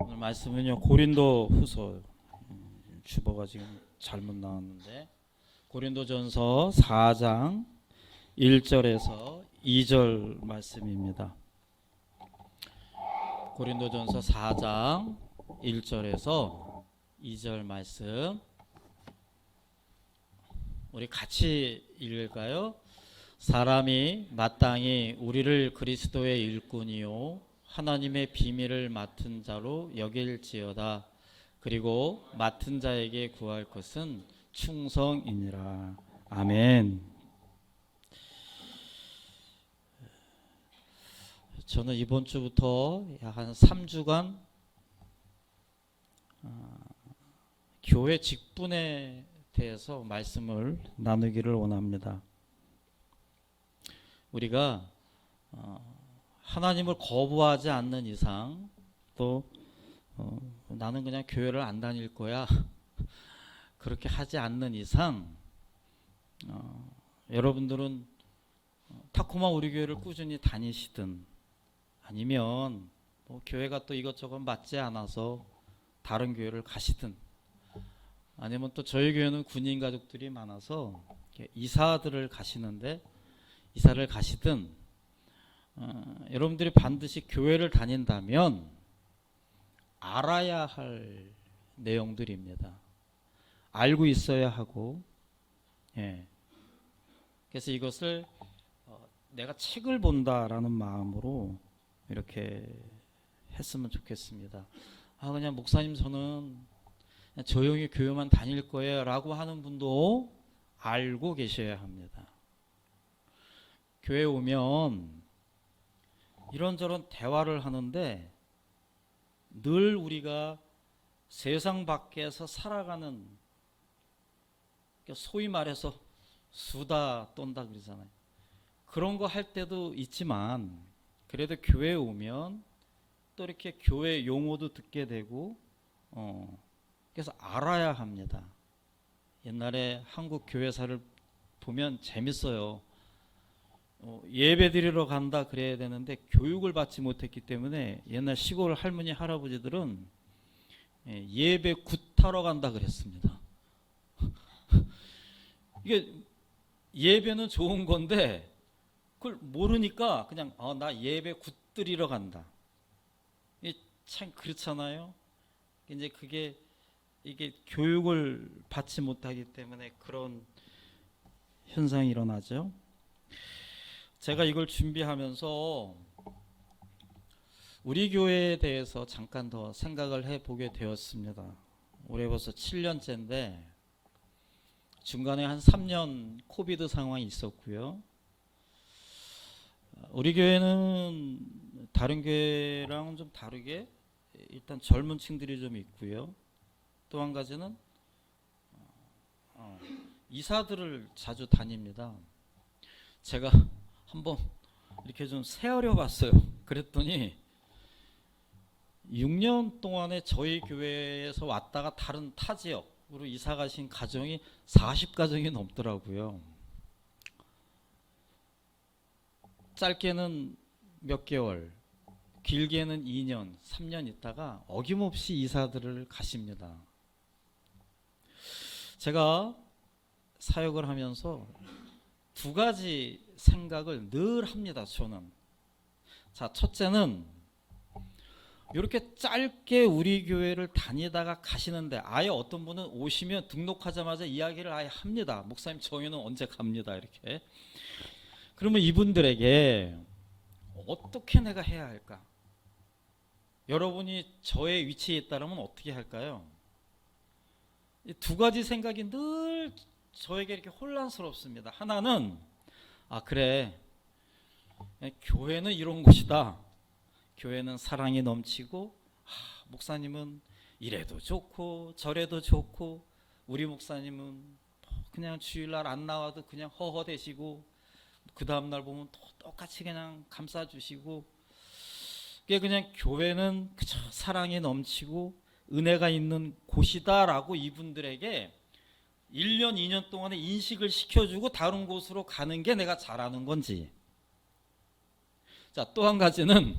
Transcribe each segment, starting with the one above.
오늘 말씀은요 고린도 후서 주보가 지금 잘못 나왔는데 고린도전서 4장 1절에서 2절 말씀입니다. 고린도전서 4장 1절에서 2절 말씀 우리 같이 읽을까요? 사람이 마땅히 우리를 그리스도의 일꾼이요 하나님의 비밀을 맡은 자로 여길지어다. 그리고 맡은 자에게 구할 것은 충성이니라. 아멘. 저는 이번 주부터 약 한 3주간 교회 직분에 대해서 말씀을 나누기를 원합니다. 우리가 하나님을 거부하지 않는 이상 또 나는 그냥 교회를 안 다닐 거야 그렇게 하지 않는 이상 여러분들은 타코마 우리 교회를 꾸준히 다니시든 아니면 뭐 교회가 또 이것저것 맞지 않아서 다른 교회를 가시든 아니면 또 저희 교회는 군인 가족들이 많아서 이사를 가시는데 이사를 가시든 여러분들이 반드시 교회를 다닌다면 알아야 할 내용들입니다. 알고 있어야 하고, 그래서 이것을 내가 책을 본다라는 마음으로 이렇게 했으면 좋겠습니다. 그냥 목사님 저는 그냥 조용히 교회만 다닐 거예요 라고 하는 분도 알고 계셔야 합니다. 교회 오면 이런저런 대화를 하는데 늘 우리가 세상 밖에서 살아가는 소위 말해서 수다 떤다 그러잖아요. 그런 거 할 때도 있지만 그래도 교회에 오면 또 이렇게 교회 용어도 듣게 되고 그래서 알아야 합니다. 옛날에 한국 교회사를 보면 재밌어요. 예배 드리러 간다 그래야 되는데 교육을 받지 못했기 때문에 옛날 시골 할머니 할아버지들은 예배 굿하러 간다 그랬습니다. 이게 예배는 좋은 건데 그걸 모르니까 그냥 나 예배 굿 드리러 간다. 이게 참 그렇잖아요. 이제 이게 교육을 받지 못하기 때문에 그런 현상이 일어나죠. 제가 이걸 준비하면서 우리 교회에 대해서 잠깐 더 생각을 해보게 되었습니다. 올해 벌써 7년째인데 중간에 한 3년 코비드 상황이 있었고요. 우리 교회는 다른 교회랑은 좀 다르게 일단 젊은 층들이 좀 있고요. 또 한 가지는 이사들을 자주 다닙니다. 제가 한번 이렇게 좀 세어려 봤어요. 그랬더니 6년 동안에 저희 교회에서 왔다가 다른 타 지역으로 이사 가신 가정이 40가정이 넘더라고요. 짧게는 몇 개월, 길게는 2년, 3년 있다가 어김없이 이사들을 가십니다. 제가 사역을 하면서 두 가지 생각을 늘 합니다. 저는. 자, 첫째는 이렇게 짧게 우리 교회를 다니다가 가시는데 아예 어떤 분은 오시면 등록하자마자 이야기를 아예 합니다. 목사님 저희는 언제 갑니다. 이렇게. 그러면 이분들에게 어떻게 내가 해야 할까? 여러분이 저의 위치에 있다면 어떻게 할까요? 이 두 가지 생각이 늘 저에게 이렇게 혼란스럽습니다. 하나는 그래 교회는 이런 곳이다. 교회는 사랑이 넘치고 목사님은 이래도 좋고 저래도 좋고 우리 목사님은 그냥 주일날 안 나와도 그냥 허허대시고 그 다음날 보면 또 똑같이 그냥 감싸주시고 그냥 교회는 그저 사랑이 넘치고 은혜가 있는 곳이다라고 이분들에게 1년, 2년 동안에 인식을 시켜주고 다른 곳으로 가는 게 내가 잘하는 건지. 자, 또 한 가지는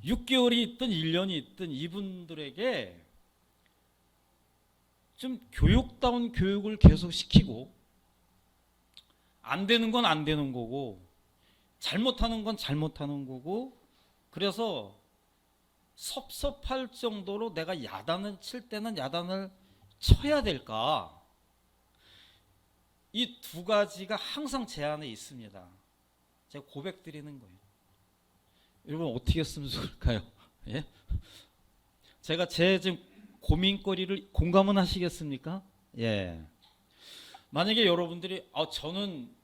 6개월이 있든 1년이 있든 이분들에게 좀 교육다운 교육을 계속 시키고, 안 되는 건 안 되는 거고 잘못하는 건 잘못하는 거고, 그래서 섭섭할 정도로 내가 야단을 칠 때는 야단을 쳐야 될까? 이 두 가지가 항상 제 안에 있습니다. 제가 고백드리는 거예요. 여러분 어떻게 했으면 좋을까요? 예? 제가 제 지금 고민거리를 공감은 하시겠습니까? 예. 만약에 여러분들이 저는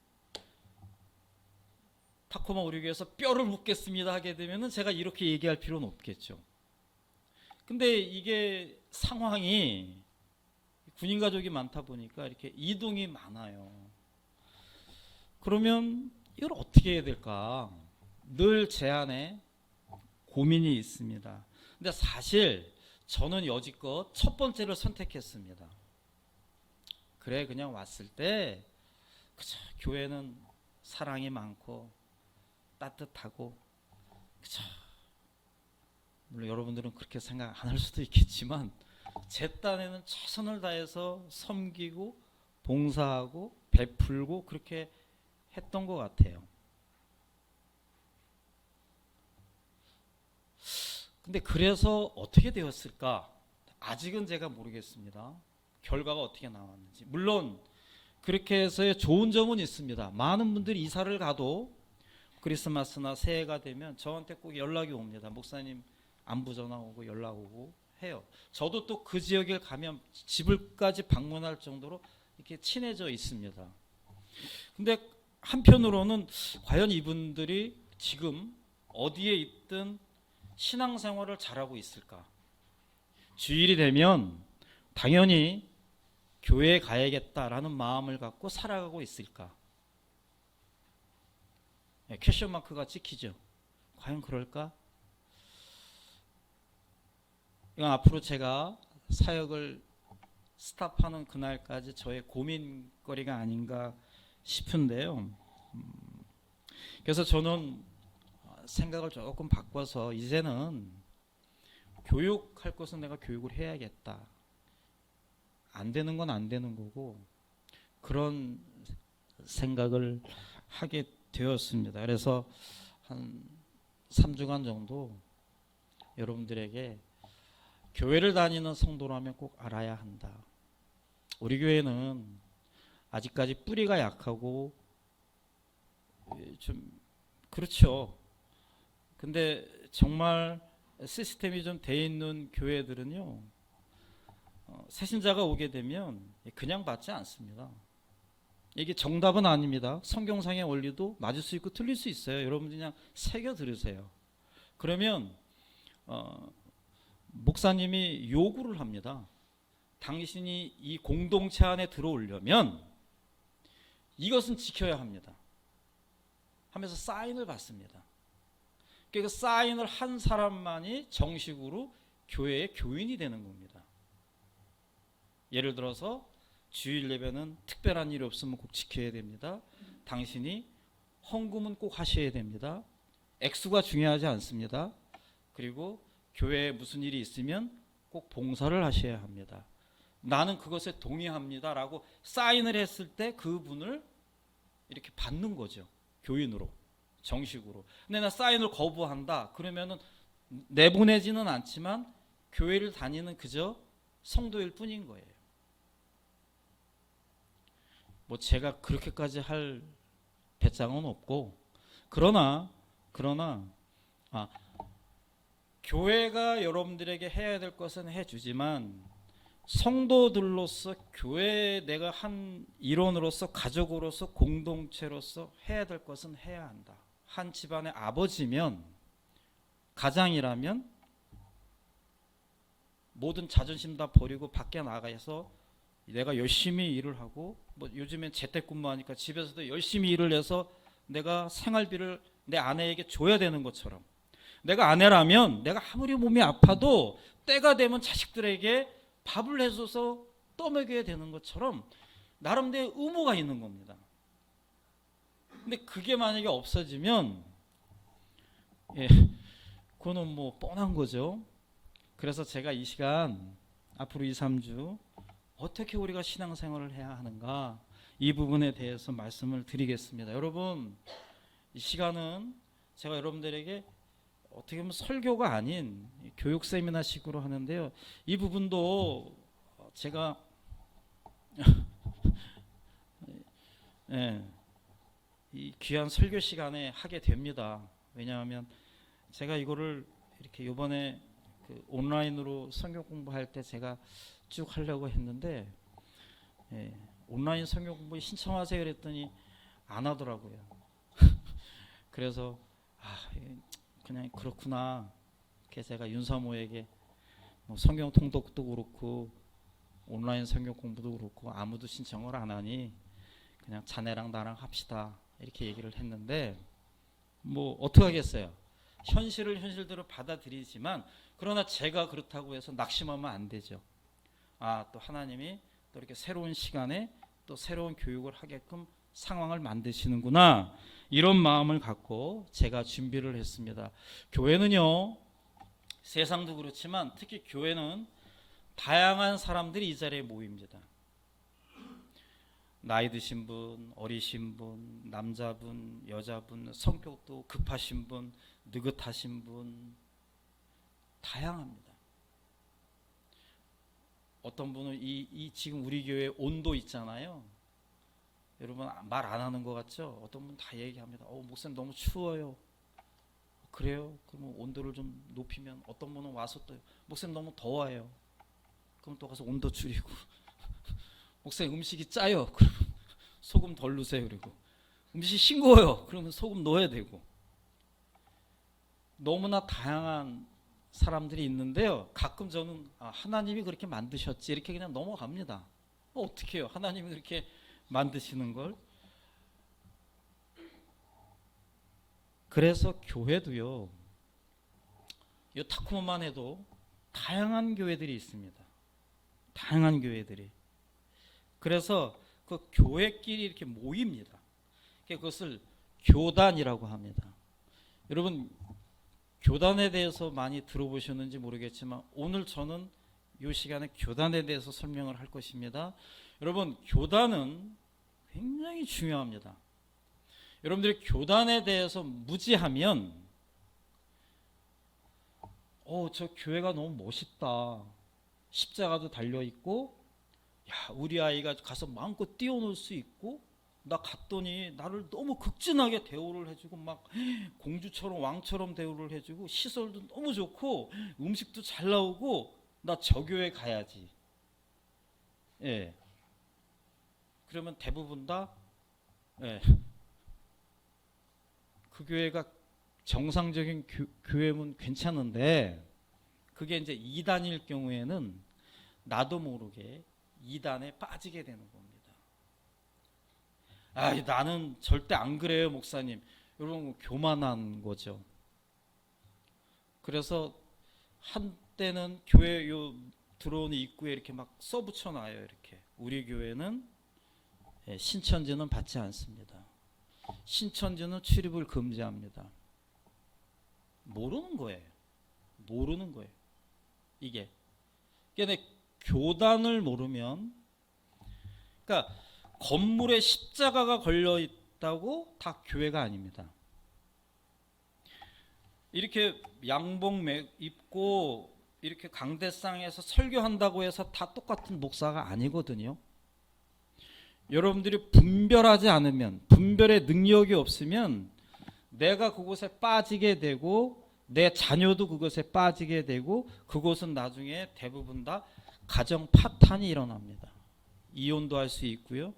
타코마 오류교에서 뼈를 묻겠습니다 하게 되면은 제가 이렇게 얘기할 필요는 없겠죠. 근데 이게 상황이 군인 가족이 많다 보니까 이렇게 이동이 많아요. 그러면 이걸 어떻게 해야 될까? 늘 제 안에 고민이 있습니다. 근데 사실 저는 여지껏 첫 번째를 선택했습니다. 그래, 그냥 왔을 때 그쵸, 교회는 사랑이 많고 따뜻하고, 그쵸, 물론 여러분들은 그렇게 생각 안 할 수도 있겠지만 제 딴에는 최선을 다해서 섬기고 봉사하고 베풀고 그렇게 했던 것 같아요. 근데 그래서 어떻게 되었을까? 아직은 제가 모르겠습니다. 결과가 어떻게 나왔는지. 물론 그렇게 해서의 좋은 점은 있습니다. 많은 분들이 이사를 가도 크리스마스나 새해가 되면 저한테 꼭 연락이 옵니다. 목사님 안부 전화 오고 연락 오고 해요. 저도 또 그 지역에 가면 집을까지 방문할 정도로 이렇게 친해져 있습니다. 근데 한편으로는 과연 이분들이 지금 어디에 있든 신앙생활을 잘하고 있을까? 주일이 되면 당연히 교회에 가야겠다라는 마음을 갖고 살아가고 있을까? 퀘션 마크가 찍히죠. 과연 그럴까? 이건 앞으로 제가 사역을 스탑하는 그날까지 저의 고민거리가 아닌가 싶은데요. 그래서 저는 생각을 조금 바꿔서 이제는 교육할 것은 내가 교육을 해야겠다. 안 되는 건 안 되는 거고, 그런 생각을 하게 되었습니다. 그래서 한 3주간 정도 여러분들에게 교회를 다니는 성도라면 꼭 알아야 한다. 우리 교회는 아직까지 뿌리가 약하고 좀 그렇죠. 근데 정말 시스템이 좀 돼 있는 교회들은요, 새신자가 오게 되면 그냥 받지 않습니다. 이게 정답은 아닙니다. 성경상의 원리도 맞을 수 있고 틀릴 수 있어요. 여러분들 그냥 새겨 들으세요. 그러면 목사님이 요구를 합니다. 당신이 이 공동체 안에 들어오려면 이것은 지켜야 합니다 하면서 사인을 받습니다. 그 사인을 한 사람만이 정식으로 교회의 교인이 되는 겁니다. 예를 들어서 주일 예배는 특별한 일이 없으면 꼭 지켜야 됩니다. 당신이 헌금은 꼭 하셔야 됩니다. 액수가 중요하지 않습니다. 그리고 교회에 무슨 일이 있으면 꼭 봉사를 하셔야 합니다. 나는 그것에 동의합니다 라고 사인을 했을 때 그분을 이렇게 받는 거죠. 교인으로, 정식으로. 근데 나 사인을 거부한다 그러면은 내보내지는 않지만 교회를 다니는 그저 성도일 뿐인 거예요. 뭐 제가 그렇게까지 할 배짱은 없고, 그러나 교회가 여러분들에게 해야 될 것은 해주지만 성도들로서 교회에 내가 한 일원으로서 가족으로서 공동체로서 해야 될 것은 해야 한다. 한 집안의 아버지면, 가장이라면 모든 자존심 다 버리고 밖에 나가서 내가 열심히 일을 하고, 뭐 요즘엔 재택근무하니까 집에서도 열심히 일을 해서 내가 생활비를 내 아내에게 줘야 되는 것처럼, 내가 아내라면 내가 아무리 몸이 아파도 때가 되면 자식들에게 밥을 해줘서 떠먹여야 되는 것처럼 나름대로 의무가 있는 겁니다. 근데 그게 만약에 없어지면 그거는 뭐 뻔한 거죠. 그래서 제가 이 시간 앞으로 2, 3주 어떻게 우리가 신앙생활을 해야 하는가 이 부분에 대해서 말씀을 드리겠습니다. 여러분 이 시간은 제가 여러분들에게 어떻게 보면 설교가 아닌 교육 세미나식으로 하는데요. 이 부분도 제가 예, 이 귀한 설교 시간에 하게 됩니다. 왜냐하면 제가 이거를 이렇게 이번에 그 온라인으로 성경 공부할 때 제가 쭉 하려고 했는데 온라인 성경 공부 신청하세요 그랬더니 안 하더라고요. 그래서 그냥 그렇구나. 그래서 제가 윤사모에게 뭐 성경 통독도 그렇고 온라인 성경 공부도 그렇고 아무도 신청을 안 하니 그냥 자네랑 나랑 합시다 이렇게 얘기를 했는데 뭐 어떻게 하겠어요. 현실을 현실대로 받아들이지만 그러나 제가 그렇다고 해서 낙심하면 안 되죠. 또 하나님이 또 이렇게 새로운 시간에 또 새로운 교육을 하게끔 상황을 만드시는구나 이런 마음을 갖고 제가 준비를 했습니다. 교회는요 세상도 그렇지만 특히 교회는 다양한 사람들이 이 자리에 모입니다. 나이 드신 분, 어리신 분, 남자분, 여자분, 성격도 급하신 분, 느긋하신 분 다양합니다. 어떤 분은 이 지금 우리 교회 온도 있잖아요. 여러분 말 안 하는 것 같죠? 어떤 분 다 얘기합니다. 목사님 너무 추워요. 그래요? 그러면 온도를 좀 높이면 어떤 분은 와서 또 목사님 너무 더워요. 그럼 또 가서 온도 줄이고 목사님 음식이 짜요. 그러면 소금 덜 넣으세요. 그리고 음식이 싱거워요. 그러면 소금 넣어야 되고 너무나 다양한 사람들이 있는데요. 가끔 저는 하나님이 그렇게 만드셨지 이렇게 그냥 넘어갑니다. 어떻게 해요? 하나님이 그렇게 만드시는 걸. 그래서 교회도요. 이 타쿠먼만 해도 다양한 교회들이 있습니다. 다양한 교회들이. 그래서 그 교회끼리 이렇게 모입니다. 그것을 교단이라고 합니다. 여러분 교단에 대해서 많이 들어보셨는지 모르겠지만 오늘 저는 이 시간에 교단에 대해서 설명을 할 것입니다. 여러분 교단은 굉장히 중요합니다. 여러분들이 교단에 대해서 무지하면 저 교회가 너무 멋있다. 십자가도 달려있고 우리 아이가 가서 마음껏 뛰어놀 수 있고 나 갔더니 나를 너무 극진하게 대우를 해주고 막 공주처럼 왕처럼 대우를 해주고 시설도 너무 좋고 음식도 잘 나오고 나 저 교회 가야지. 그러면 대부분 다 그 교회가 정상적인 교회면 괜찮은데 그게 이제 2단일 경우에는 나도 모르게 2단에 빠지게 되는 겁니다. 나는 절대 안 그래요, 목사님. 여러분 교만한 거죠. 그래서 한때는 교회 들어오는 입구에 이렇게 막 써붙여 놔요. 이렇게 우리 교회는 신천지는 받지 않습니다. 신천지는 출입을 금지합니다. 모르는 거예요. 이게. 그러니까 교단을 모르면, 그러니까 건물에 십자가가 걸려 있다고 다 교회가 아닙니다. 이렇게 양복 입고 이렇게 강대상에서 설교한다고 해서 다 똑같은 목사가 아니거든요. 여러분들이 분별하지 않으면, 분별의 능력이 없으면 내가 그곳에 빠지게 되고 내 자녀도 그것에 빠지게 되고 그곳은 나중에 대부분 다 가정 파탄이 일어납니다. 이혼도 할 수 있고요.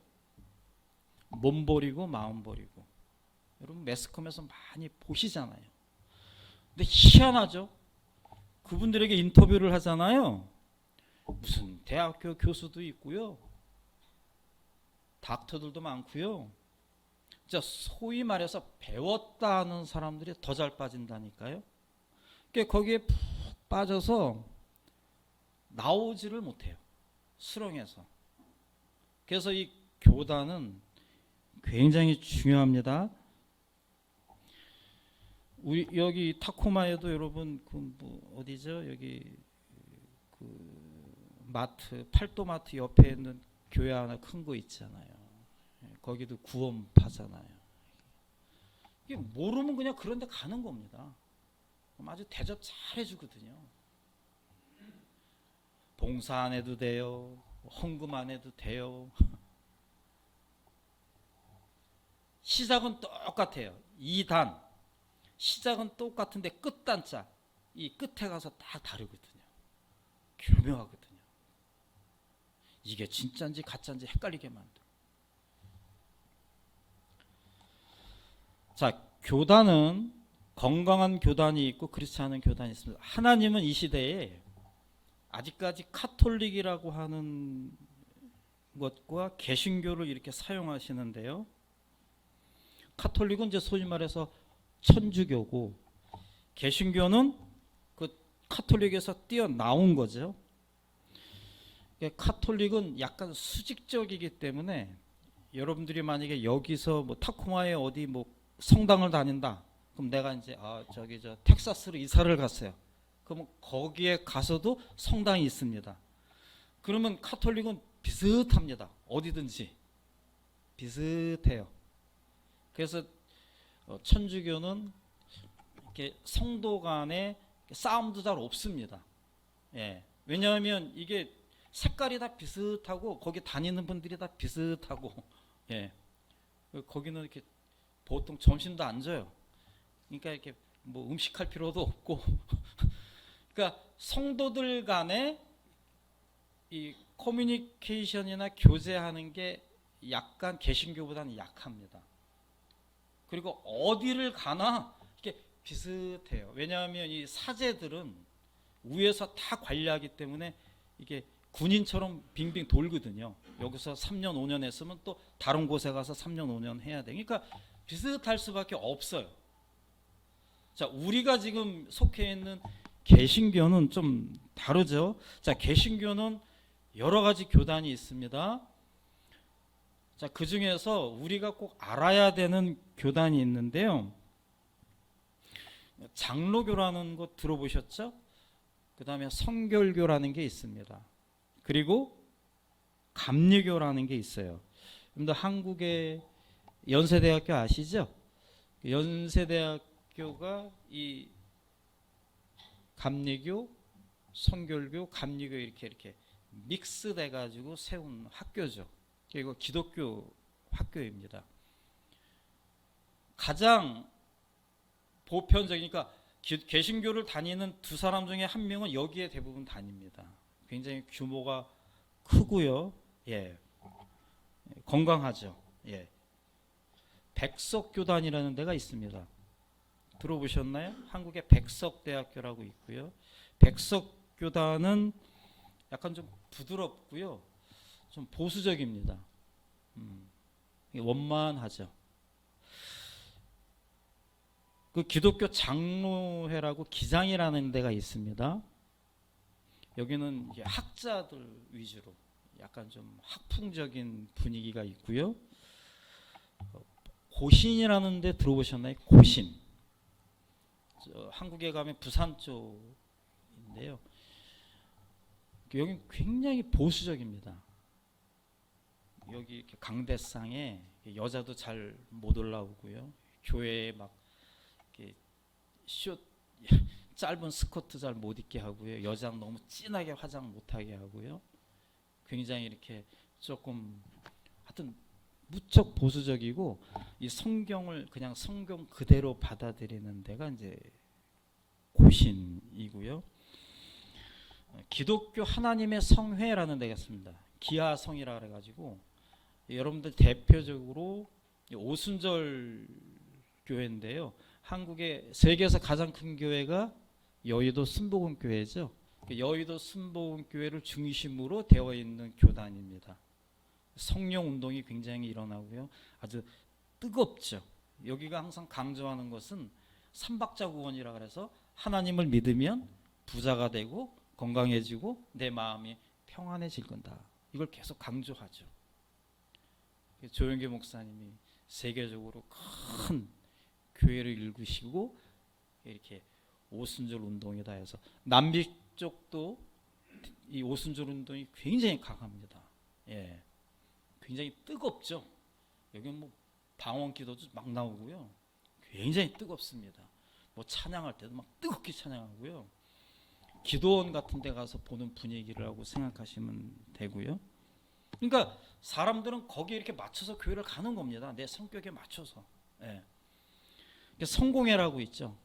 몸 버리고 마음 버리고. 여러분 매스컴에서 많이 보시잖아요. 근데 희한하죠. 그분들에게 인터뷰를 하잖아요. 무슨 대학교 교수도 있고요. 닥터들도 많고요. 진짜 소위 말해서 배웠다 하는 사람들이 더 잘 빠진다니까요. 그러니까 거기에 푹 빠져서 나오지를 못해요. 수렁에서. 그래서 이 교단은 굉장히 중요합니다. 우리 여기 타코마에도 여러분 그 뭐 어디죠? 여기 그 마트 팔도마트 옆에 있는 교회 하나 큰 거 있잖아요. 거기도 구원파잖아요. 이게 모르면 그냥 그런 데 가는 겁니다. 아주 대접 잘 해주거든요. 봉사 안 해도 돼요. 헌금 안 해도 돼요. 시작은 똑같아요. 2단. 시작은 똑같은데 끝단자. 이 끝에 가서 다 다르거든요. 교묘하거든요. 이게 진짜인지 가짜인지 헷갈리게 만들어. 자, 교단은 건강한 교단이 있고 그렇지 않은 교단이 있습니다. 하나님은 이 시대에 아직까지 카톨릭이라고 하는 것과 개신교를 이렇게 사용하시는데요. 카톨릭은 이제 소위 말해서 천주교고 개신교는 그 카톨릭에서 뛰어나온 거죠. 카톨릭은 약간 수직적이기 때문에 여러분들이 만약에 여기서 뭐 타코마에 어디 뭐 성당을 다닌다. 그럼 내가 이제 저기 저 텍사스로 이사를 갔어요. 그럼 거기에 가서도 성당이 있습니다. 그러면 카톨릭은 비슷합니다. 어디든지 비슷해요. 그래서 천주교는 이렇게 성도 간에 싸움도 잘 없습니다. 예. 왜냐하면 이게 색깔이 다 비슷하고 거기 다니는 분들이 다 비슷하고 예. 거기는 이렇게 보통 점심도 안 줘요. 그러니까 이렇게 뭐 음식할 필요도 없고 그러니까 성도들 간에 이 커뮤니케이션이나 교제하는 게 약간 개신교보다는 약합니다. 그리고 어디를 가나 이게 비슷해요. 왜냐하면 이 사제들은 위에서 다 관리하기 때문에 이게 군인처럼 빙빙 돌거든요. 여기서 3년 5년 했으면 또 다른 곳에 가서 3년 5년 해야 돼. 그러니까 비슷할 수밖에 없어요. 자, 우리가 지금 속해 있는 개신교는 좀 다르죠. 자, 개신교는 여러 가지 교단이 있습니다. 자, 그 중에서 우리가 꼭 알아야 되는 교단이 있는데요. 장로교라는 거 들어보셨죠? 그 다음에 성결교라는 게 있습니다. 그리고 감리교라는 게 있어요. 여러분들 한국의 연세대학교 아시죠? 연세대학교가 이 감리교, 성결교, 감리교 이렇게 믹스돼 가지고 세운 학교죠. 그리고 기독교 학교입니다. 가장 보편적이니까 개신교를 다니는 두 사람 중에 한 명은 여기에 대부분 다닙니다. 굉장히 규모가 크고요. 예. 건강하죠. 예. 백석교단이라는 데가 있습니다. 들어보셨나요? 한국에 백석대학교라고 있고요. 백석교단은 약간 좀 부드럽고요. 좀 보수적입니다. 원만하죠. 그 기독교 장로회라고 기장이라는 데가 있습니다. 여기는 이제 학자들 위주로 약간 좀 학풍적인 분위기가 있고요. 고신이라는 데 들어보셨나요? 고신. 한국에 가면 부산 쪽인데요. 여기 굉장히 보수적입니다. 여기 이렇게 강대상에 여자도 잘 못 올라오고요. 교회에 막 이렇게 숏 짧은 스커트 잘 못 입게 하고요. 여자는 너무 진하게 화장 못하게 하고요. 굉장히 이렇게 조금 하여튼 무척 보수적이고 이 성경을 그냥 성경 그대로 받아들이는 데가 이제 고신이고요. 기독교 하나님의 성회라는 데가 있습니다. 기아성이라 그래가지고 여러분들 대표적으로 오순절 교회인데요. 한국의 세계에서 가장 큰 교회가 여의도 순복음교회죠. 여의도 순복음교회를 중심으로 되어 있는 교단입니다. 성령 운동이 굉장히 일어나고요. 아주 뜨겁죠. 여기가 항상 강조하는 것은 삼박자구원이라 그래서 하나님을 믿으면 부자가 되고 건강해지고 내 마음이 평안해질 건다. 이걸 계속 강조하죠. 조영기 목사님이 세계적으로 큰 교회를 일구시고 이렇게 오순절 운동이다 해서 남미 쪽도 이 오순절 운동이 굉장히 강합니다. 예, 굉장히 뜨겁죠. 여기는 뭐 방언기도도 막 나오고요. 굉장히 뜨겁습니다. 뭐 찬양할 때도 막 뜨겁게 찬양하고요. 기도원 같은 데 가서 보는 분위기라고 생각하시면 되고요. 그러니까 사람들은 거기에 이렇게 맞춰서 교회를 가는 겁니다. 내 성격에 맞춰서. 예. 성공회라고 있죠.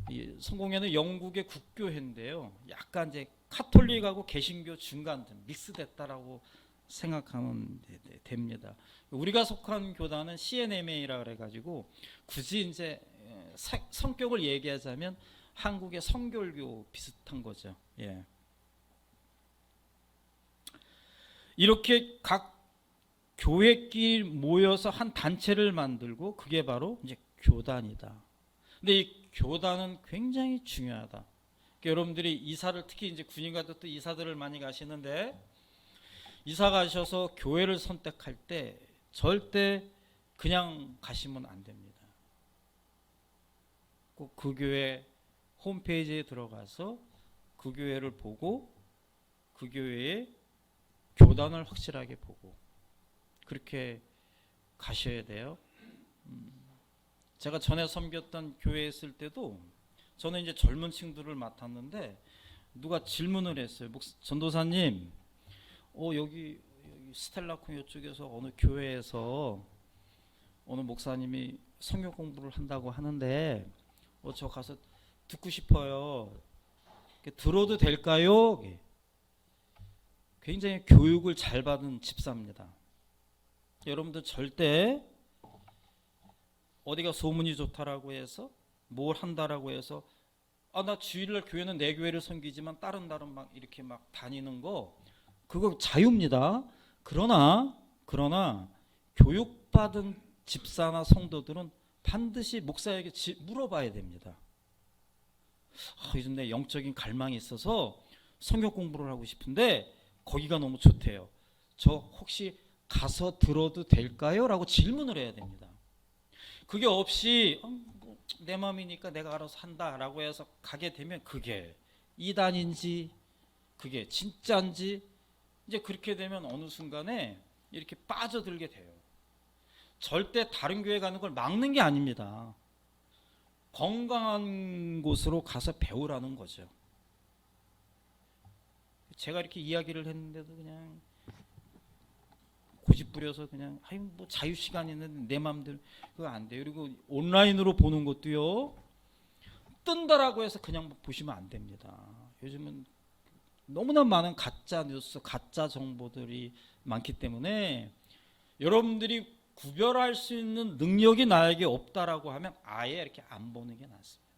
이 성공회는 영국의 국교회인데요. 약간 이제 카톨릭하고 개신교 중간 믹스됐다라고 생각하면 됩니다. 우리가 속한 교단은 CNMA라 그래가지고 굳이 이제 성격을 얘기하자면 한국의 성결교 비슷한 거죠. 예. 이렇게 각 교회끼리 모여서 한 단체를 만들고 그게 바로 이제 교단이다. 근데 이 교단은 굉장히 중요하다. 그러니까 여러분들이 이사를 특히 이제 군인 같은 또 이사들을 많이 가시는데 이사 가셔서 교회를 선택할 때 절대 그냥 가시면 안 됩니다. 꼭 그 교회 홈페이지에 들어가서 그 교회를 보고 그 교회의 교단을 확실하게 보고 그렇게 가셔야 돼요. 제가 전에 섬겼던 교회에 있을 때도 저는 이제 젊은 층들을 맡았는데 누가 질문을 했어요. 전도사님, 여기 스텔라콩 이쪽에서 어느 교회에서 어느 목사님이 성경 공부를 한다고 하는데 저 가서 듣고 싶어요. 들어도 될까요? 굉장히 교육을 잘 받은 집사입니다. 여러분들 절대 어디가 소문이 좋다라고 해서 뭘 한다라고 해서 나 주일날 교회는 내 교회를 섬기지만 다른 막 이렇게 막 다니는 거 그거 자유입니다. 그러나 교육받은 집사나 성도들은 반드시 목사에게 물어봐야 됩니다. 요즘 내 영적인 갈망이 있어서 성경 공부를 하고 싶은데 거기가 너무 좋대요. 저 혹시 가서 들어도 될까요? 라고 질문을 해야 됩니다. 그게 없이 내 마음이니까 내가 알아서 한다라고 해서 가게 되면 그게 이단인지 그게 진짜인지 이제 그렇게 되면 어느 순간에 이렇게 빠져들게 돼요. 절대 다른 교회 가는 걸 막는 게 아닙니다. 건강한 곳으로 가서 배우라는 거죠. 제가 이렇게 이야기를 했는데도 그냥 고집 부려서 그냥 뭐 자유 시간 있는데 내 마음대로 그거 안 돼요. 그리고 온라인으로 보는 것도요. 뜬다라고 해서 그냥 보시면 안 됩니다. 요즘은 너무나 많은 가짜 뉴스, 가짜 정보들이 많기 때문에 여러분들이 구별할 수 있는 능력이 나에게 없다라고 하면 아예 이렇게 안 보는 게 낫습니다.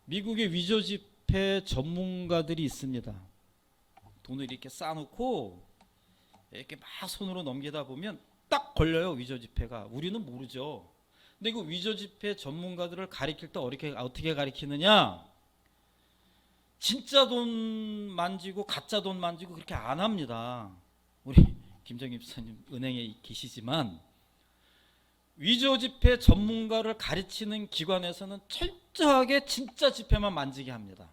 미국의 위조 지폐 전문가들이 있습니다. 돈을 이렇게 쌓아놓고 이렇게 막 손으로 넘기다 보면 딱 걸려요. 위조 지폐가. 우리는 모르죠. 근데 그 위조 지폐 전문가들을 가리킬 때 어떻게 가리키느냐? 진짜 돈 만지고 가짜 돈 만지고 그렇게 안 합니다. 우리 김정희 집사님 은행에 계시지만 위조 지폐 전문가를 가르치는 기관에서는 철저하게 진짜 지폐만 만지게 합니다.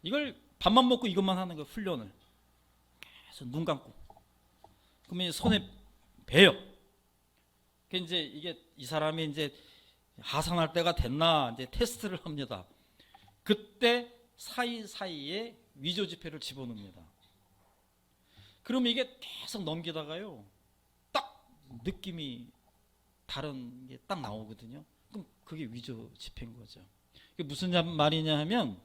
이걸 밥만 먹고 이것만 하는 거예요. 훈련을 계속 눈 감고 그러면 손에 배요. 이제 이게 이 사람이 이제 하산할 때가 됐나 이제 테스트를 합니다. 그때 사이사이에 위조 지폐를 집어넣습니다. 그러면 이게 계속 넘기다가요. 딱 느낌이 다른 게 딱 나오거든요. 그럼 그게 위조 지폐인 거죠. 그게 무슨 말이냐 하면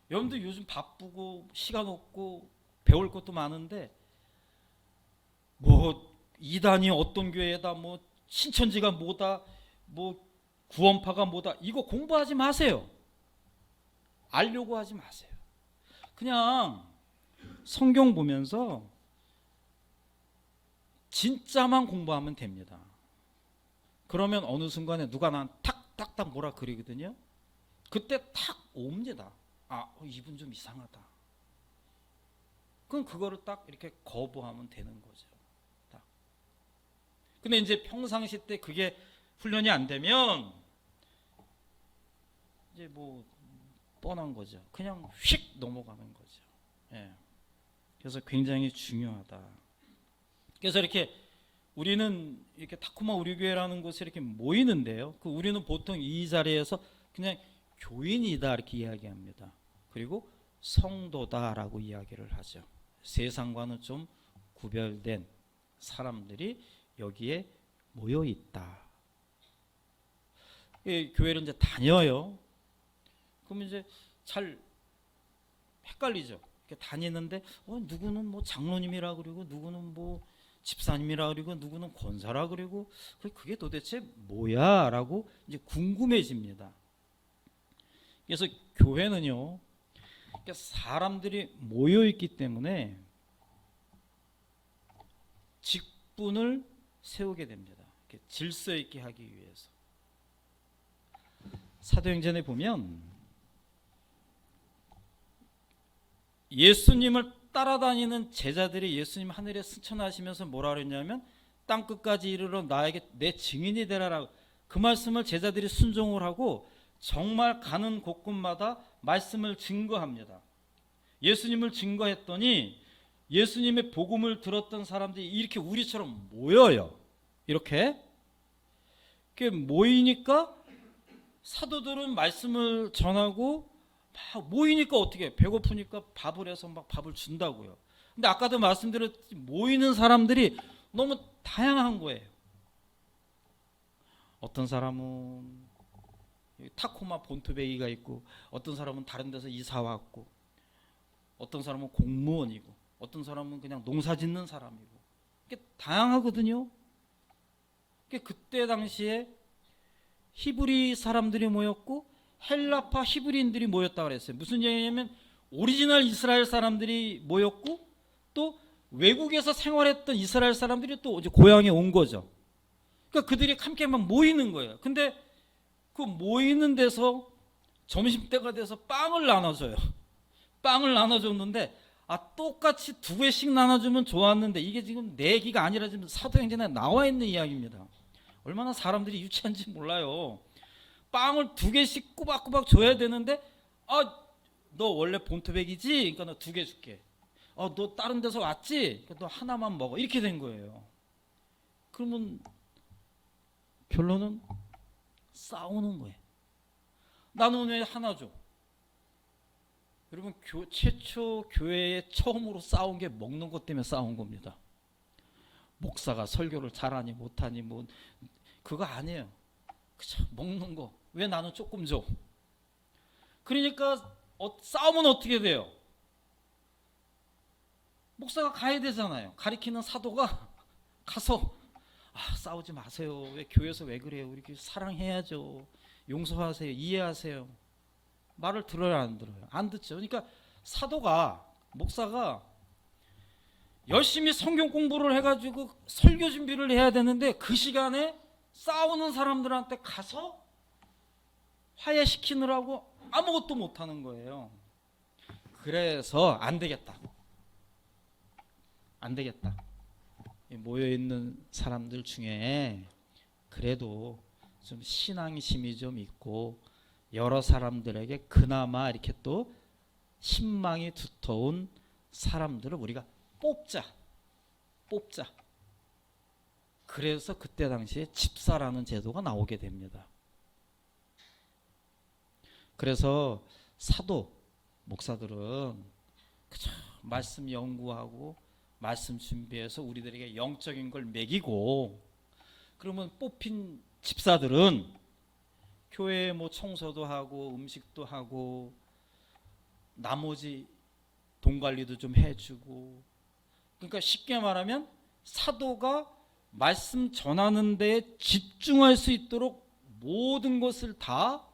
여러분들 요즘 바쁘고 시간 없고 배울 것도 많은데 뭐 이단이 어떤 교회다 뭐 신천지가 뭐다 뭐 구원파가 뭐다 이거 공부하지 마세요. 알려고 하지 마세요. 그냥 성경 보면서 진짜만 공부하면 됩니다. 그러면 어느 순간에 누가 난 탁탁탁 뭐라 그리거든요. 그때 탁 옵니다. 이분 좀 이상하다. 그럼 그거를 딱 이렇게 거부하면 되는 거죠. 딱. 근데 이제 평상시 때 그게 훈련이 안 되면 이제 뭐 뻔한 거죠. 그냥 휙 넘어가는 거죠. 예. 그래서 굉장히 중요하다. 그래서 이렇게 우리는 이렇게 타코마 우리교회라는 곳에 이렇게 모이는데요. 그 우리는 보통 이 자리에서 그냥 교인이다 이렇게 이야기합니다. 그리고 성도다라고 이야기를 하죠. 세상과는 좀 구별된 사람들이 여기에 모여 있다. 교회를 이제 다녀요. 그러면 이제 잘 헷갈리죠. 이렇게 다니는데 누구는 뭐 장로님이라 그러고 누구는 뭐 집사님이라 그러고 누구는 권사라 그러고 그게 도대체 뭐야라고 이제 궁금해집니다. 그래서 교회는요, 사람들이 모여 있기 때문에 직분을 세우게 됩니다. 질서 있게 하기 위해서. 사도행전에 보면 예수님을 따라다니는 제자들이 예수님 하늘에 승천하시면서 뭐라 그랬냐면 땅 끝까지 이르러 나에게 내 증인이 되라라고 그 말씀을 제자들이 순종을 하고 정말 가는 곳곳마다 말씀을 증거합니다. 예수님을 증거했더니 예수님의 복음을 들었던 사람들이 이렇게 우리처럼 모여요. 이렇게 모이니까 사도들은 말씀을 전하고 막 모이니까 어떻게 배고프니까 밥을 해서 막 밥을 준다고요. 근데 아까도 말씀드렸듯이 모이는 사람들이 너무 다양한 거예요. 어떤 사람은 타코마 본토베이가 있고 어떤 사람은 다른 데서 이사 왔고 어떤 사람은 공무원이고 어떤 사람은 그냥 농사 짓는 사람이고 다양하거든요. 그때 당시에 히브리 사람들이 모였고 헬라파 히브리인들이 모였다고 그랬어요. 무슨 얘기냐면 오리지널 이스라엘 사람들이 모였고 또 외국에서 생활했던 이스라엘 사람들이 또 이제 고향에 온 거죠. 그러니까 그들이 함께 막 모이는 거예요. 근데 그 모이는 데서 점심때가 돼서 빵을 나눠줘요. 빵을 나눠줬는데 똑같이 2개씩 나눠주면 좋았는데 이게 지금 내기가 아니라 지금 사도행전에 나와 있는 이야기입니다. 얼마나 사람들이 유치한지 몰라요. 빵을 2개씩 꼬박꼬박 줘야 되는데 너 원래 본토백이지? 그러니까 너 2개 줄게. 너 다른 데서 왔지? 그러니까 너 하나만 먹어. 이렇게 된 거예요. 그러면 결론은 싸우는 거예요. 나는 왜 하나 줘? 여러분 최초 교회에 처음으로 싸운 게 먹는 것 때문에 싸운 겁니다. 목사가 설교를 잘하니 못하니 뭐 그거 아니에요. 그쵸? 먹는 거. 왜 나는 조금 줘? 그러니까 싸우면 어떻게 돼요? 목사가 가야 되잖아요. 가리키는 사도가 가서 싸우지 마세요. 왜 교회에서 왜 그래요? 이렇게 사랑해야죠. 용서하세요. 이해하세요. 말을 들어요, 안 들어요? 안 듣죠. 그러니까 사도가 목사가 열심히 성경 공부를 해가지고 설교 준비를 해야 되는데 그 시간에 싸우는 사람들한테 가서 화해시키느라고 아무것도 못하는 거예요. 그래서 안 되겠다. 안 되겠다. 모여있는 사람들 중에 그래도 좀 신앙심이 좀 있고 여러 사람들에게 그나마 이렇게 또 신망이 두터운 사람들을 우리가 뽑자. 그래서 그때 당시에 집사라는 제도가 나오게 됩니다. 그래서 사도, 목사들은 그저 말씀 연구하고 말씀 준비해서 우리들에게 영적인 걸 먹이고 그러면 뽑힌 집사들은 교회에 뭐 청소도 하고 음식도 하고 나머지 돈 관리도 좀 해주고 그러니까 쉽게 말하면 사도가 말씀 전하는 데에 집중할 수 있도록 모든 것을 다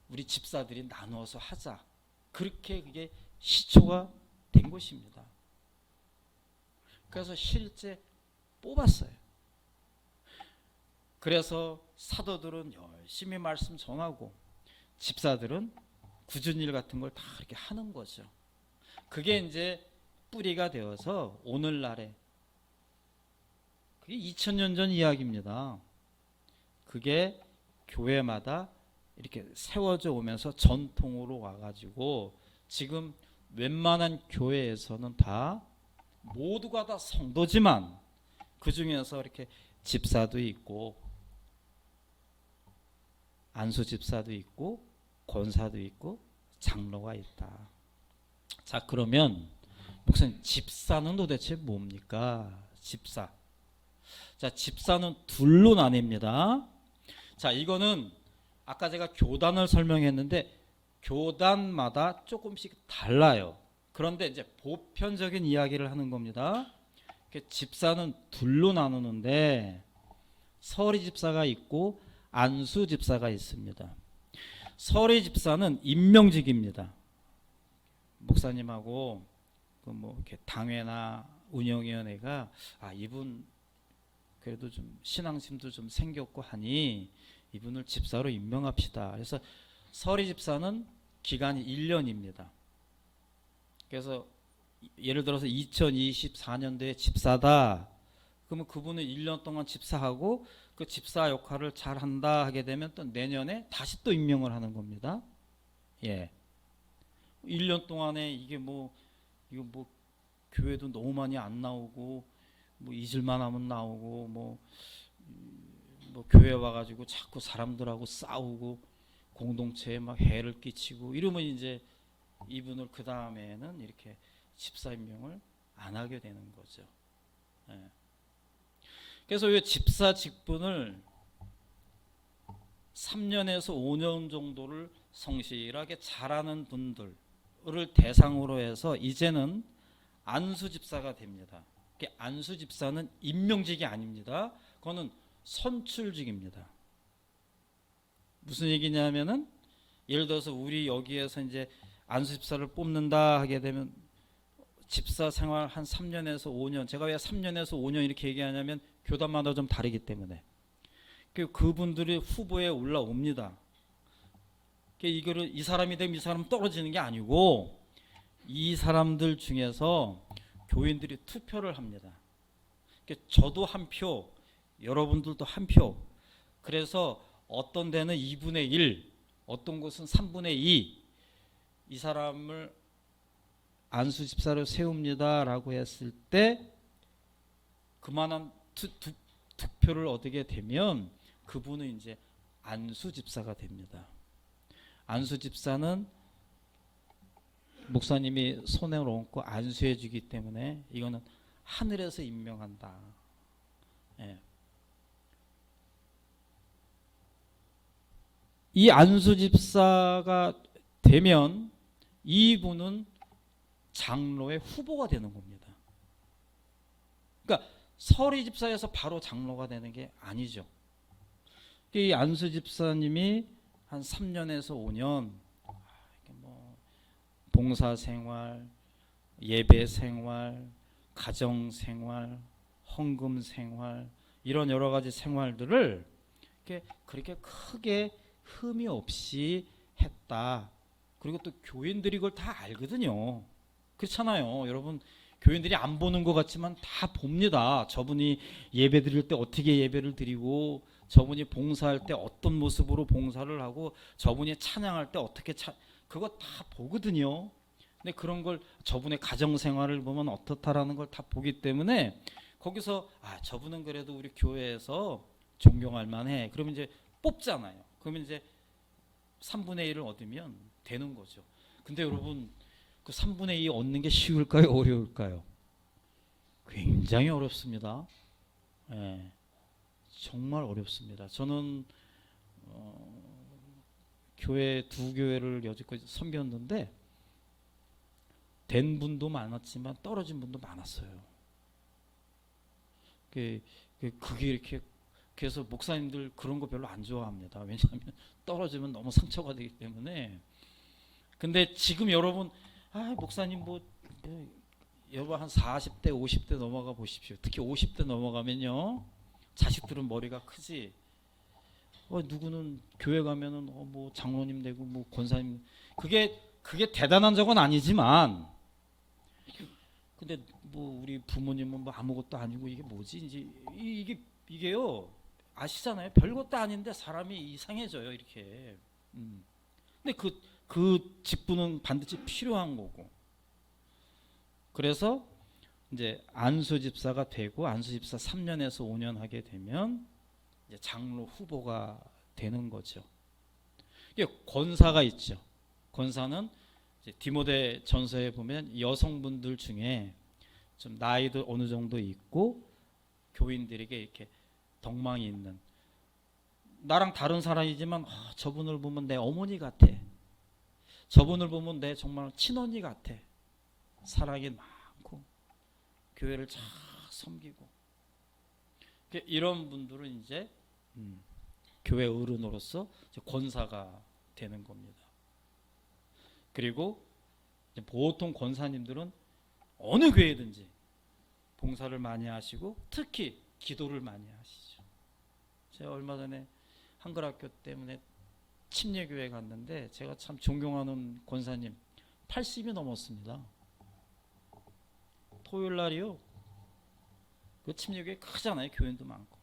우리 집사들이 나누어서 하자. 그렇게 그게 시초가 된 것입니다. 그래서 실제 뽑았어요. 그래서 사도들은 열심히 말씀 전하고 집사들은 굳은 일 같은 걸 다 이렇게 하는 거죠. 그게 이제 뿌리가 되어서 오늘날에 그게 2000년 전 이야기입니다. 그게 교회마다 이렇게 세워져 오면서 전통으로 와가지고 지금 웬만한 교회에서는 다 모두가 다 성도지만 그 중에서 이렇게 집사도 있고 안수 집사도 있고 권사도 있고 장로가 있다. 자, 그러면 목사님, 집사는 도대체 뭡니까? 집사. 자, 집사는 둘로 나뉩니다. 자, 이거는 아까 제가 교단을 설명했는데 교단마다 조금씩 달라요. 그런데 이제 보편적인 이야기를 하는 겁니다. 집사는 둘로 나누는데 서리 집사가 있고 안수 집사가 있습니다. 서리 집사는 임명직입니다. 목사님하고 그 뭐 이렇게 당회나 운영위원회가 이분 그래도 좀 신앙심도 좀 생겼고 하니 이분을 집사로 임명합시다. 그래서 서리 집사는 기간이 1년입니다. 그래서 예를 들어서 2024년도에 집사다. 그러면 그분은 1년 동안 집사하고 그 집사 역할을 잘 한다 하게 되면 또 내년에 다시 또 임명을 하는 겁니다. 예. 1년 동안에 이거 뭐 교회도 너무 많이 안 나오고 뭐 잊을만 하면 나오고 뭐 교회 와가지고 자꾸 사람들하고 싸우고 공동체에 막 해를 끼치고 이러면 이제 이분을 그 다음에는 이렇게 집사 임명을 안 하게 되는 거죠. 예. 그래서 이 집사 직분을 3년에서 5년 정도를 성실하게 잘하는 분들을 대상으로 해서 이제는 안수 집사가 됩니다. 안수 집사는 임명직이 아닙니다. 그거는 선출직입니다. 무슨 얘기냐면은 예를 들어서 우리 여기에서 이제 안수 집사를 뽑는다 하게 되면 집사 생활 한 3년에서 5년, 제가 왜 3년에서 5년 이렇게 얘기하냐면 교단마다 좀 다르기 때문에 그분들이 후보에 올라옵니다. 이거를 이 사람이 되면 이 사람 떨어지는 게 아니고 이 사람들 중에서 교인들이 투표를 합니다. 저도 한 표, 여러분들도 한 표. 그래서 어떤 데는 2분의 1, 어떤 곳은 3분의 2, 이 사람을 안수 집사로 세웁니다라고 했을 때 그만한 투표를 얻게 되면 그분은 이제 안수 집사가 됩니다. 안수 집사는 목사님이 손에 얹고 안수해 주기 때문에 이거는 하늘에서 임명한다. 예. 이 안수 집사가 되면 이분은 장로의 후보가 되는 겁니다. 그러니까 서리 집사에서 바로 장로가 되는 게 아니죠. 이 안수 집사님이 한 3년에서 5년 뭐 봉사생활, 예배생활, 가정생활, 헌금생활 이런 여러 가지 생활들을 그렇게 크게 흠이 없이 했다. 그리고 또 교인들이 그걸 다 알거든요. 그렇잖아요. 여러분 교인들이 안 보는 것 같지만 다 봅니다. 저분이 예배 드릴 때 어떻게 예배를 드리고 저분이 봉사할 때 어떤 모습으로 봉사를 하고 저분이 찬양할 때 어떻게 그거 다 보거든요. 근데 그런 걸 저분의 가정생활을 보면 어떻다라는 걸 다 보기 때문에 거기서 저분은 그래도 우리 교회에서 존경할 만해. 그러면 이제 뽑잖아요. 그러면 이제 3분의 1을 얻으면 되는 거죠. 근데 여러분 그 3분의 2 얻는 게 쉬울까요? 어려울까요? 굉장히 어렵습니다. 예, 정말 어렵습니다. 저는 교회 두 교회를 여지껏 섬겼는데 된 분도 많았지만 떨어진 분도 많았어요. 그게 이렇게 그래서 목사님들 그런 거 별로 안 좋아합니다. 왜냐하면 떨어지면 너무 상처가 되기 때문에. 근데 지금 여러분 목사님 여러분 한 40대 50대 넘어가 보십시오. 특히 50대 넘어가면요 자식들은 머리가 크지. 누구는 교회 가면은 뭐 장로님 되고 뭐 권사님, 그게 대단한 적은 아니지만 근데 뭐 우리 부모님은 뭐 아무것도 아니고 이게 뭐지 이제 이게요 아시잖아요. 별것도 아닌데 사람이 이상해져요. 이렇게. 근데 그 직분은 반드시 필요한 거고. 그래서 이제 안수 집사가 되고 안수 집사 3년에서 5년 하게 되면 이제 장로 후보가 되는 거죠. 이게 권사가 있죠. 권사는 이제 디모데 전서에 보면 여성분들 중에 좀 나이도 어느 정도 있고 교인들에게 이렇게 덕망이 있는, 나랑 다른 사람이지만 저분을 보면 내 어머니 같아, 저분을 보면 내 정말 친언니 같아, 사랑이 많고 교회를 잘 섬기고, 이런 분들은 이제 교회 어른으로서 권사가 되는 겁니다. 그리고 이제 보통 권사님들은 어느 교회든지 봉사를 많이 하시고 특히 기도를 많이 하시죠. 제가 얼마 전에 한글학교 때문에 침례교회 갔는데 제가 참 존경하는 권사님 80이 넘었습니다. 토요일 날이요. 그 침례교회 크잖아요. 교인도 많고.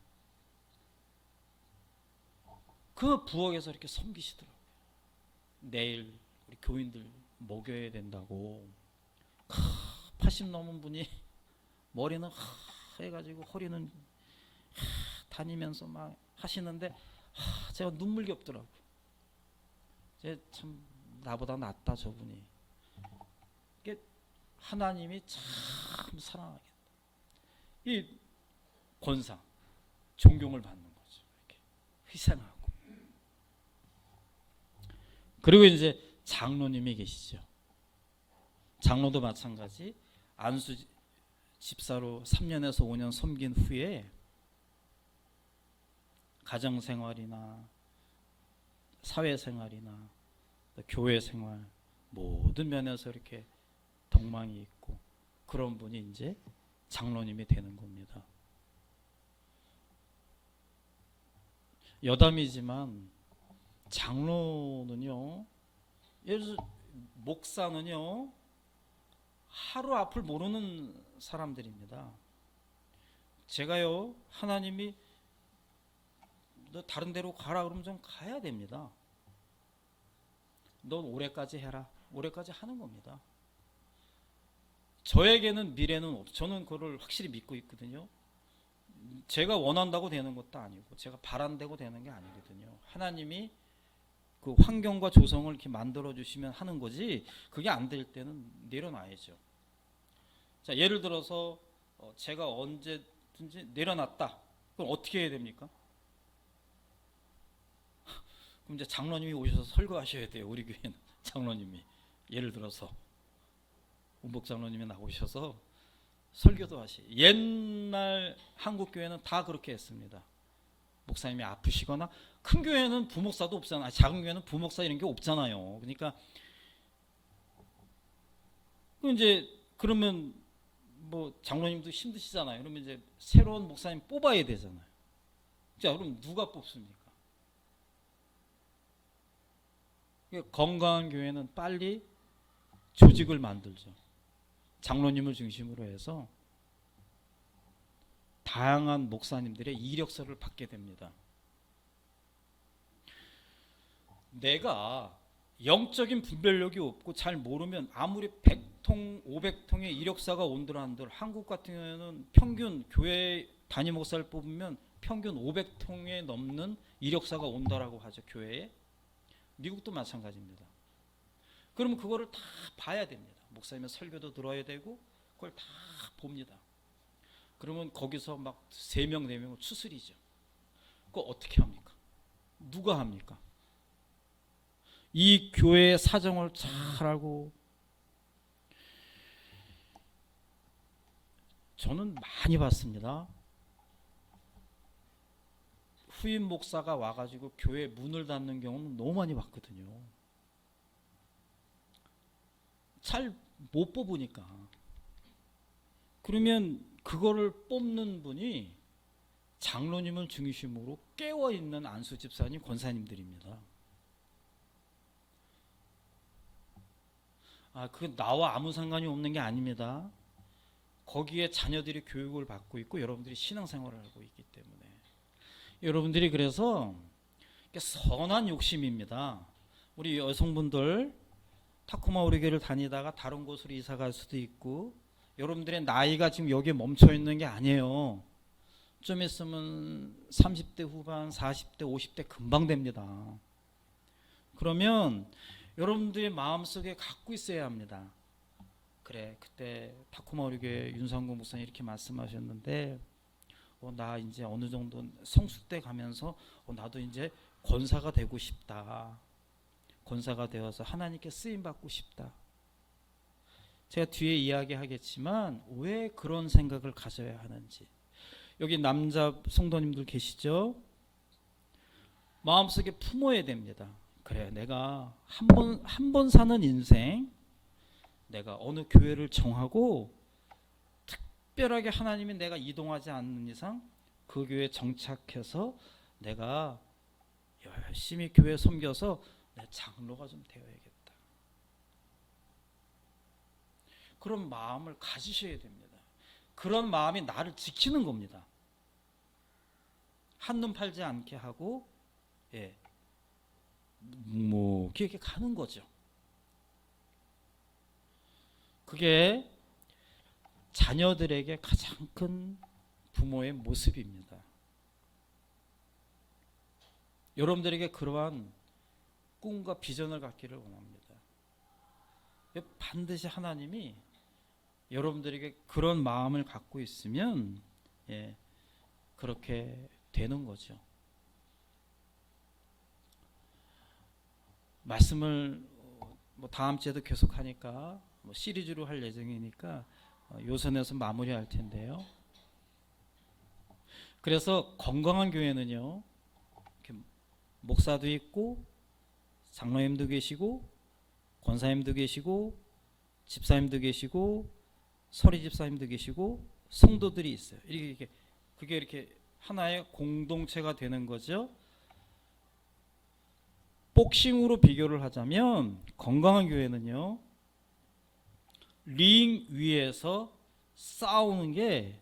그 부엌에서 이렇게 섬기시더라고요. 내일 우리 교인들 먹여야 된다고. 80 넘은 분이 머리는 해가지고 허리는 다니면서 막 하시는데 제가 눈물겹더라고요. 제 참 나보다 낫다 저분이. 이게 하나님이 참 사랑하겠다. 이 권사 존경을 받는 거죠. 이렇게 희생하고. 그리고 이제 장로님이 계시죠. 장로도 마찬가지. 안수 집사로 3년에서 5년 섬긴 후에 가정생활이나 사회생활이나 교회생활 모든 면에서 이렇게 덕망이 있고 그런 분이 이제 장로님이 되는 겁니다. 여담이지만 장로는요, 예를 들어서 목사는요, 하루 앞을 모르는 사람들입니다. 제가요, 하나님이 너 다른 데로 가라 그러면 좀 가야 됩니다. 넌 올해까지 해라. 올해까지 하는 겁니다. 저에게는 미래는 없어. 저는 그걸 확실히 믿고 있거든요. 제가 원한다고 되는 것도 아니고 제가 바란다고 되는 게 아니거든요. 하나님이 그 환경과 조성을 이렇게 만들어 주시면 하는 거지, 그게 안 될 때는 내려놔야죠. 자, 예를 들어서 제가 언제든지 내려놨다. 그럼 어떻게 해야 됩니까? 그럼 이제 장로님이 오셔서 설교하셔야 돼요. 우리 교회는 장로님이 예를 들어서 운복 장로님이 나오셔서 설교도 하시. 옛날 한국 교회는 다 그렇게 했습니다. 목사님이 아프시거나, 큰 교회는 부목사도 없잖아요. 작은 교회는 부목사 이런 게 없잖아요. 그러니까 이제 그러면 뭐 장로님도 힘드시잖아요. 그러면 이제 새로운 목사님 뽑아야 되잖아요. 자, 그럼 누가 뽑습니까? 건강한 교회는 빨리 조직을 만들죠. 장로님을 중심으로 해서 다양한 목사님들의 이력서를 받게 됩니다. 내가 영적인 분별력이 없고 잘 모르면 아무리 100통, 500통의 이력서가 온들한들, 한국 같은 경우에는 평균 교회 단임 목사를 뽑으면 평균 500통에 넘는 이력서가 온다라고 하죠. 교회에. 미국도 마찬가지입니다. 그러면 그거를 다 봐야 됩니다. 목사님의 설교도 들어야 되고 그걸 다 봅니다. 그러면 거기서 막 3명, 4명을 추스리죠. 그거 어떻게 합니까? 누가 합니까? 이 교회의 사정을 잘 알고, 저는 많이 봤습니다. 후임 목사가 와가지고 교회 문을 닫는 경우는 너무 많이 봤거든요. 잘 못 뽑으니까. 그러면 그거를 뽑는 분이 장로님을 중심으로 깨어있는 안수 집사님, 권사님들입니다. 그게 나와 아무 상관이 없는 게 아닙니다. 거기에 자녀들이 교육을 받고 있고 여러분들이 신앙생활을 하고 있기 때문에 여러분들이 그래서 선한 욕심입니다. 우리 여성분들 타코마 우리교를 다니다가 다른 곳으로 이사 갈 수도 있고, 여러분들의 나이가 지금 여기에 멈춰 있는 게 아니에요. 좀 있으면 30대 후반, 40대, 50대 금방 됩니다. 그러면 여러분들의 마음속에 갖고 있어야 합니다. 그래, 그때 타코마 우리교회 윤상공 목사님 이렇게 말씀하셨는데, 나 이제 어느 정도 성숙돼 가면서 나도 이제 권사가 되고 싶다. 권사가 되어서 하나님께 쓰임 받고 싶다. 제가 뒤에 이야기하겠지만 왜 그런 생각을 가져야 하는지. 여기 남자 성도님들 계시죠? 마음속에 품어야 됩니다. 그래, 내가 한 번 사는 인생, 내가 어느 교회를 정하고 특별하게 하나님이 내가 이동하지 않는 이상 그 교회에 정착해서 내가 열심히 교회 섬겨서 내 장로가 좀 되어야겠다. 그런 마음을 가지셔야 됩니다. 그런 마음이 나를 지키는 겁니다. 한눈 팔지 않게 하고, 그렇게 가는 거죠. 그게 자녀들에게 가장 큰 부모의 모습입니다. 여러분들에게 그러한 꿈과 비전을 갖기를 원합니다. 반드시 하나님이 여러분들에게 그런 마음을 갖고 있으면 그렇게 되는 거죠. 말씀을 다음 주에도 계속하니까 시리즈로 할 예정이니까 요 선에서 마무리할 텐데요. 그래서 건강한 교회는요, 목사도 있고 장로님도 계시고 권사님도 계시고 집사님도 계시고 서리 집사님도 계시고 성도들이 있어요. 그게 이렇게 하나의 공동체가 되는 거죠. 복싱으로 비교를 하자면 건강한 교회는요, 링 위에서 싸우는 게,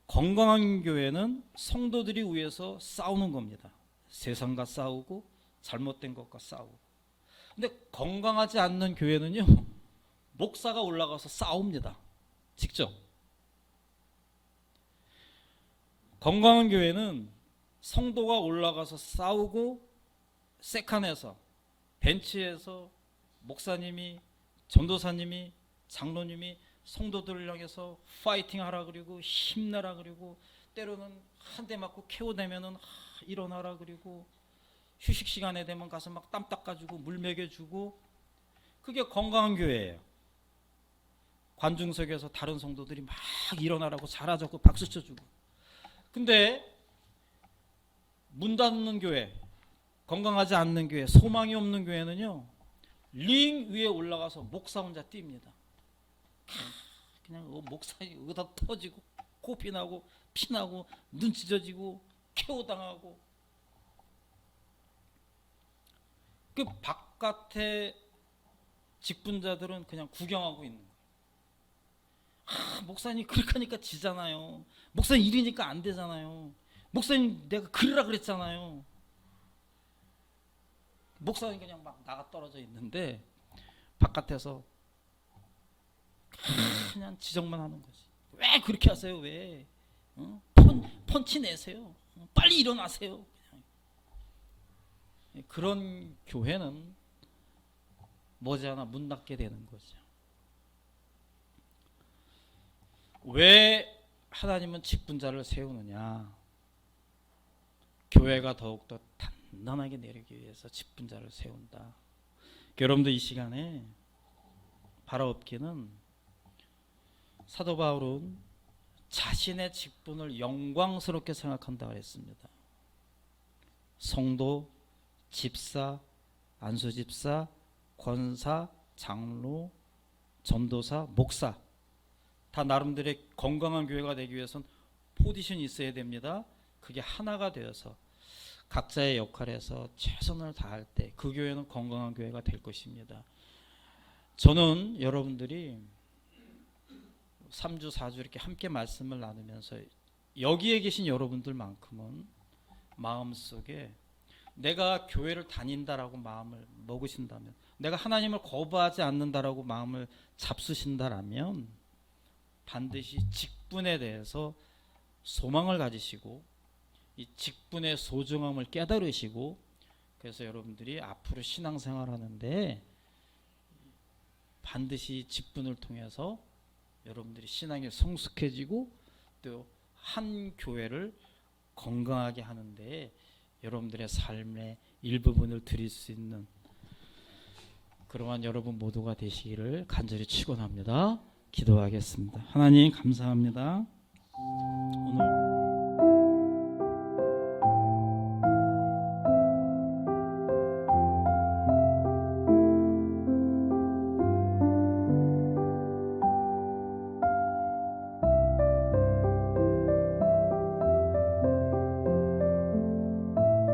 건강한 교회는 성도들이 위에서 싸우는 겁니다. 세상과 싸우고 잘못된 것과 싸우고. 근데 건강하지 않는 교회는요, 목사가 올라가서 싸웁니다. 직접. 건강한 교회는 성도가 올라가서 싸우고, 세칸에서 벤치에서 목사님이, 전도사님이, 장로님이 성도들을 향해서 파이팅 하라 그리고 힘내라 그리고, 때로는 한 대 맞고 KO 되면은 일어나라 그리고, 휴식 시간에 되면 가서 막 땀 닦아주고 물 먹여주고. 그게 건강한 교회예요. 관중석에서 다른 성도들이 막 일어나라고 잘하자고 박수 쳐주고. 근데 문 닫는 교회, 건강하지 않는 교회, 소망이 없는 교회는요, 링 위에 올라가서 목사 혼자 뜁니다. 그냥 목사님 의다 터지고 코피 나고 피 나고 눈 찢어지고 KO 당하고. 그 바깥에 직분자들은 그냥 구경하고 있는 거예요. 목사님 그렇게 하니까 지잖아요. 목사님 이러니까 안 되잖아요. 목사님 내가 그러라 그랬잖아요. 목사님 그냥 막 나가 떨어져 있는데 바깥에서 그냥 지적만 하는 거지. 왜 그렇게 하세요? 왜? 펀치 내세요. 빨리 일어나세요. 그냥. 그런 교회는 머지않아 문 닫게 되는 거죠. 왜 하나님은 직분자를 세우느냐? 교회가 더욱더 단단하게 내리기 위해서 직분자를 세운다. 여러분도 이 시간에 바라옵기는, 사도 바울은 자신의 직분을 영광스럽게 생각한다 그랬습니다. 성도, 집사, 안수집사, 권사, 장로, 전도사, 목사, 다 나름대로의 건강한 교회가 되기 위해서는 포지션이 있어야 됩니다. 그게 하나가 되어서 각자의 역할에서 최선을 다할 때 그 교회는 건강한 교회가 될 것입니다. 저는 여러분들이 3주 4주 이렇게 함께 말씀을 나누면서 여기에 계신 여러분들만큼은 마음속에 내가 교회를 다닌다라고 마음을 먹으신다면, 내가 하나님을 거부하지 않는다라고 마음을 잡수신다라면 반드시 직분에 대해서 소망을 가지시고 이 직분의 소중함을 깨달으시고, 그래서 여러분들이 앞으로 신앙생활하는데 반드시 직분을 통해서 여러분들이 신앙이 성숙해지고 또 한 교회를 건강하게 하는데 여러분들의 삶의 일부분을 드릴 수 있는 그러한 여러분 모두가 되시기를 간절히 축원합니다. 기도하겠습니다. 하나님 감사합니다. 오늘